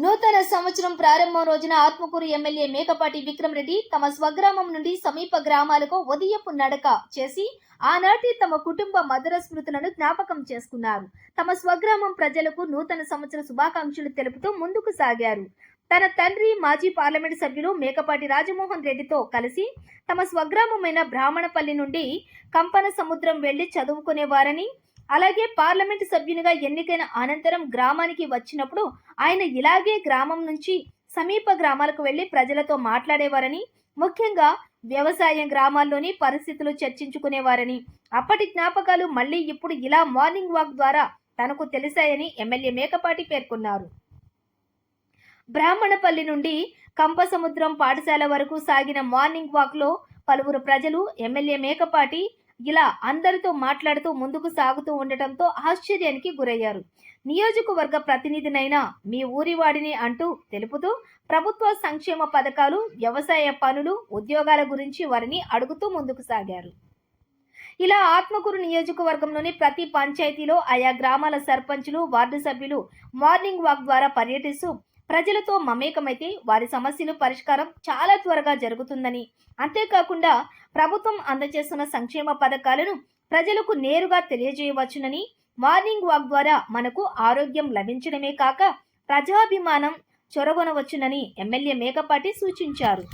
నూతన సంవత్సరం ప్రారంభం రోజున ఆత్మకూరు ఎమ్మెల్యే మేకపాటి విక్రమ్ రెడ్డి తమ స్వగ్రామం నుండి సమీప గ్రామాలకు ఉదయపు నడక చేసి ఆనాటి తమ కుటుంబ మధుర స్మృతులను జ్ఞాపకం చేసుకున్నారు. తమ స్వగ్రామం ప్రజలకు నూతన సంవత్సర శుభాకాంక్షలు తెలుపుతూ ముందుకు సాగారు. తన తండ్రి మాజీ పార్లమెంట్ సభ్యులు మేకపాటి రాజమోహన్ రెడ్డితో కలిసి తమ స్వగ్రామమైన బ్రాహ్మణపల్లి నుండి కంపన సముద్రం వెళ్లి చదువుకునేవారని, అలాగే పార్లమెంటు సభ్యునిగా ఎన్నికైన అనంతరం గ్రామానికి వచ్చినప్పుడు ఆయన ఇలాగే గ్రామం నుంచి సమీప గ్రామాలకు వెళ్లి ప్రజలతో మాట్లాడేవారని, ముఖ్యంగా వ్యవసాయం గ్రామాల్లోని పరిస్థితులు చర్చించుకునేవారని, అప్పటి జ్ఞాపకాలు మళ్లీ ఇప్పుడు ఇలా మార్నింగ్ వాక్ ద్వారా తనకు తెలిసాయని ఎమ్మెల్యే మేకపాటి పేర్కొన్నారు. బ్రాహ్మణపల్లి నుండి కంపసముద్రం పాఠశాల వరకు సాగిన మార్నింగ్ వాక్ లో పలువురు ప్రజలు ఎమ్మెల్యే మేకపాటి ఇలా అందరితో మాట్లాడుతూ ముందుకు సాగుతూ ఉండటంతో ఆశ్చర్యానికి గురయ్యారు. నియోజకవర్గ ప్రతినిధినైనా మీ ఊరివాడిని అంటూ తెలుపుతూ ప్రభుత్వ సంక్షేమ పథకాలు, వ్యవసాయ పనులు, ఉద్యోగాల గురించి వారిని అడుగుతూ ముందుకు సాగారు. ఇలా ఆత్మకూరు నియోజకవర్గంలోని ప్రతి పంచాయతీలో ఆయా గ్రామాల సర్పంచులు, వార్డు సభ్యులు మార్నింగ్ వాక్ ద్వారా పర్యటిస్తూ ప్రజలతో మమేకమైతే వారి సమస్యలు పరిష్కారం చాలా త్వరగా జరుగుతుందని, అంతేకాకుండా ప్రభుత్వం అందజేస్తున్న సంక్షేమ పథకాలను ప్రజలకు నేరుగా తెలియజేయవచ్చునని, మార్నింగ్ వాక్ ద్వారా మనకు ఆరోగ్యం లభించడమే కాక ప్రజాభిమానం చొరగొనవచ్చునని ఎమ్మెల్యే మేకపాటి సూచించారు.